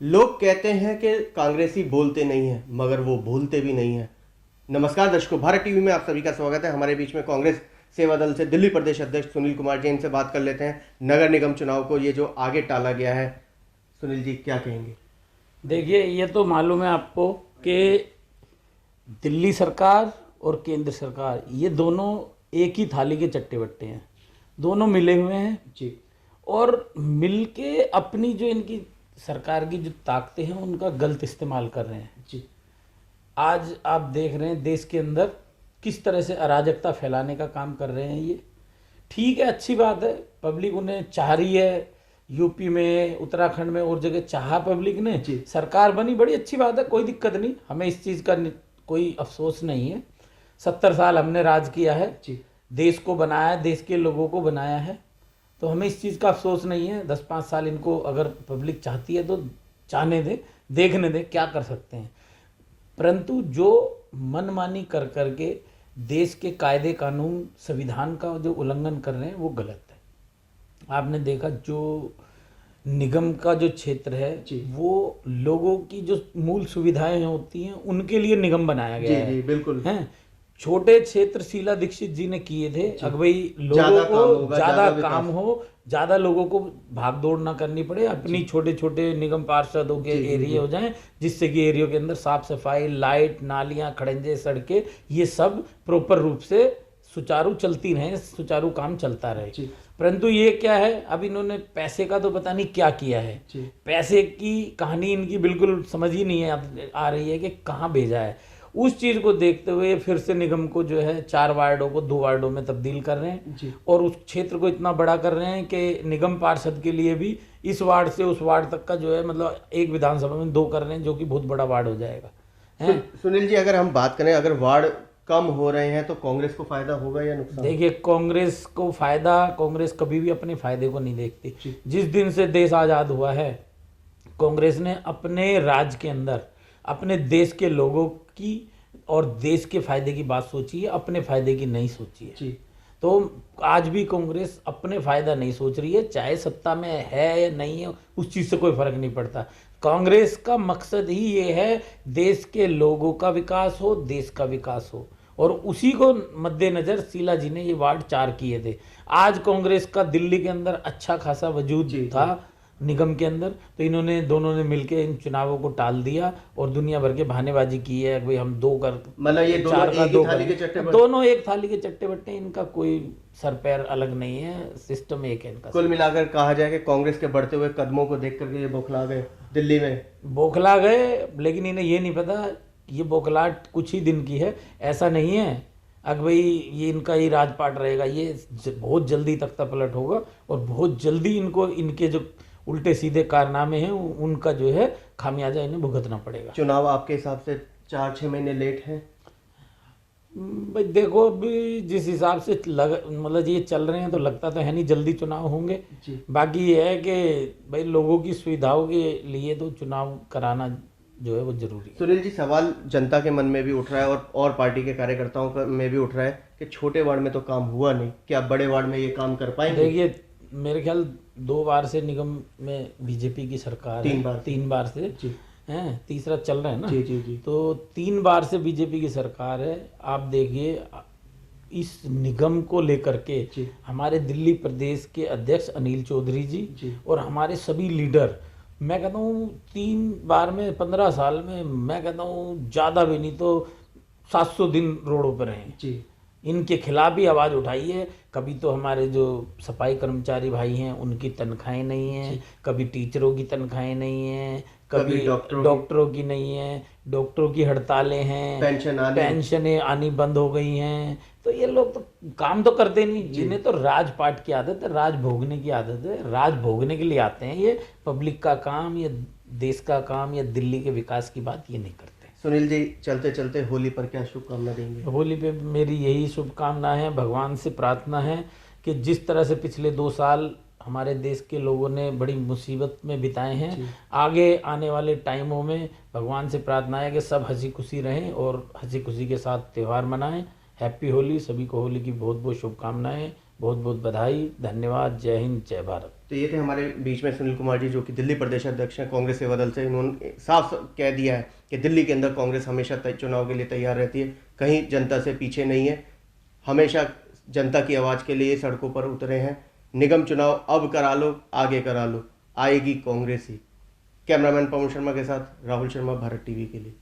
लोग कहते हैं कि कांग्रेसी बोलते नहीं हैं मगर वो भूलते भी नहीं हैं। नमस्कार दर्शकों, भारत टीवी में आप सभी का स्वागत है। हमारे बीच में कांग्रेस सेवा दल से दिल्ली प्रदेश अध्यक्ष सुनील कुमार जैन से बात कर लेते हैं। नगर निगम चुनाव को ये जो आगे टाला गया है, सुनील जी क्या कहेंगे? देखिए, ये तो मालूम है आपको कि दिल्ली सरकार और केंद्र सरकार ये दोनों एक ही थाली के चट्टे बट्टे हैं, दोनों मिले हुए हैं जी। और मिलके अपनी जो इनकी सरकार की जो ताकतें हैं उनका गलत इस्तेमाल कर रहे हैं जी। आज आप देख रहे हैं देश के अंदर किस तरह से अराजकता फैलाने का काम कर रहे हैं। ये ठीक है, अच्छी बात है, पब्लिक उन्हें चाह रही है। यूपी में, उत्तराखंड में और जगह चाहा पब्लिक ने, सरकार बनी, बड़ी अच्छी बात है, कोई दिक्कत नहीं, हमें इस चीज़ का कोई अफसोस नहीं है। 70 साल हमने राज किया है, देश को बनाया है, देश के लोगों को बनाया है, तो हमें इस चीज़ का अफसोस नहीं है। 10-5 साल इनको अगर पब्लिक चाहती है तो चाहने दे, देखने दे, क्या कर सकते हैं। परंतु जो मनमानी कर करके देश के कायदे कानून संविधान का जो उल्लंघन कर रहे हैं वो गलत है। आपने देखा जो निगम का जो क्षेत्र है वो लोगों की जो मूल सुविधाएं होती हैं उनके लिए निगम बनाया गया है। बिल्कुल हैं, छोटे क्षेत्र शीला दीक्षित जी ने किए थे, अगर भाई लोगों को ज्यादा काम हो, ज्यादा लोगों को भाग दौड़ ना करनी पड़े, अपनी छोटे छोटे निगम पार्षदों के एरिया हो जाएं, जिससे कि एरिया के अंदर साफ सफाई, लाइट, नालियां, खड़ंजे, सड़कें, ये सब प्रॉपर रूप से सुचारू चलती रहे, सुचारू काम चलता रहे। परंतु ये क्या है, अब इन्होंने पैसे का तो पता नहीं क्या किया है, पैसे की कहानी इनकी बिल्कुल समझ ही नहीं आ रही है कि कहाँ भेजा है। उस चीज को देखते हुए फिर से निगम को जो है 4 वार्डों को 2 वार्डों में तब्दील कर रहे हैं और उस क्षेत्र को इतना बड़ा कर रहे हैं कि निगम पार्षद के लिए भी इस वार्ड से उस वार्ड तक का जो है, मतलब एक विधानसभा में 2 कर रहे हैं, जो कि बहुत बड़ा वार्ड हो जाएगा। सुनील जी, अगर हम बात करें, अगर वार्ड कम हो रहे हैं तो कांग्रेस को फायदा होगा या नुकसान? देखिए, कांग्रेस को फायदा, कांग्रेस कभी भी अपने फायदे को नहीं देखती। जिस दिन से देश आजाद हुआ है, कांग्रेस ने अपने राज्य के अंदर अपने देश के लोगों की और देश के फायदे की बात सोची है, अपने फायदे की नहीं सोची है। तो आज भी कांग्रेस अपने फायदा नहीं सोच रही है, चाहे सत्ता में है या नहीं है, उस चीज से कोई फर्क नहीं पड़ता। कांग्रेस का मकसद ही ये है देश के लोगों का विकास हो, देश का विकास हो, और उसी को मद्देनजर शीला जी ने ये वार्ड 4 किए थे। आज कांग्रेस का दिल्ली के अंदर अच्छा खासा वजूद था निगम के अंदर, तो इन्होंने दोनों ने मिलकर इन चुनावों को टाल दिया और दुनिया भर के बहानेबाजी की है, भाई हम 2 कर, मतलब ये 4 का 2 कर, दोनों एक थाली के चट्टे बट्टे, इनका कोई सर पैर अलग नहीं है, सिस्टम एक है इनका। कुल मिलाकर कहा जाए कि कांग्रेस के बढ़ते हुए कदमों को देख करके ये बौखला गए, दिल्ली में बौखला गए, लेकिन इन्हें ये नहीं पता ये बौखलाहट कुछ ही दिन की है, ऐसा नहीं है अगर भाई ये इनका ही राजपाट रहेगा। ये बहुत जल्दी तख्ता पलट होगा और बहुत जल्दी इनको इनके जो उल्टे सीधे कारनामे हैं उनका जो है खामियाजा इन्हें भुगतना पड़ेगा। चुनाव आपके हिसाब से 4-6 महीने लेट है? भाई देखो, अभी जिस हिसाब से मतलब ये चल रहे हैं तो लगता तो है नहीं जल्दी चुनाव होंगे। बाकी ये है कि भाई लोगों की सुविधाओं के लिए तो चुनाव कराना जो है वो जरूरी है। सुनील जी, सवाल जनता के मन में भी उठ रहा है और पार्टी के कार्यकर्ताओं में भी उठ रहा है कि छोटे वार्ड में तो काम हुआ नहीं, क्या बड़े वार्ड में ये काम कर पाएंगे? देखिए, मेरे ख्याल 2 बार से निगम में बीजेपी की सरकार है, 3 बार से हैं, तीसरा चल रहा है ना। जी। तो 3 बार से बीजेपी की सरकार है। आप देखिए, इस निगम को लेकर के हमारे दिल्ली प्रदेश के अध्यक्ष अनिल चौधरी जी और हमारे सभी लीडर, मैं कहता हूँ 3 बार में 15 साल में, मैं कहता हूँ ज़्यादा भी नहीं तो 700 दिन रोडों पर रहे, इनके खिलाफ भी आवाज़ उठाई है। कभी तो हमारे जो सफाई कर्मचारी भाई हैं उनकी तनख्वाहें नहीं हैं, कभी टीचरों की तनख्वाहें नहीं हैं, कभी डॉक्टरों की नहीं है, डॉक्टरों की हड़तालें हैं, पेंशनें आनी बंद हो गई हैं। तो ये लोग तो काम तो करते नहीं, जिन्हें तो राजपाट की आदत है, राज भोगने की आदत है, राज भोगने के लिए आते हैं। ये पब्लिक का काम या देश का काम या दिल्ली के विकास की बात ये नहीं करते। सुनील जी, चलते चलते होली पर क्या शुभकामना देंगे? होली पे मेरी यही शुभकामना है, भगवान से प्रार्थना है कि जिस तरह से पिछले 2 साल हमारे देश के लोगों ने बड़ी मुसीबत में बिताए हैं, आगे आने वाले टाइमों में भगवान से प्रार्थना है कि सब हंसी खुशी रहें और हंसी खुशी के साथ त्यौहार मनाएं। हैप्पी होली, सभी को होली की बहुत बहुत शुभकामनाएं, बहुत बहुत बधाई, धन्यवाद, जय हिंद, जय भारत। तो ये थे हमारे बीच में सुनील कुमार जी, जो कि दिल्ली प्रदेश अध्यक्ष हैं कांग्रेस सेवा दल से। इन्होंने साफ कह दिया है कि दिल्ली के अंदर कांग्रेस हमेशा चुनाव के लिए तैयार रहती है, कहीं जनता से पीछे नहीं है, हमेशा जनता की आवाज़ के लिए सड़कों पर उतरे हैं। निगम चुनाव अब करा लो, आगे करा लो, आएगी कांग्रेस ही। कैमरामैन पवन शर्मा के साथ राहुल शर्मा, भारत टीवी के लिए।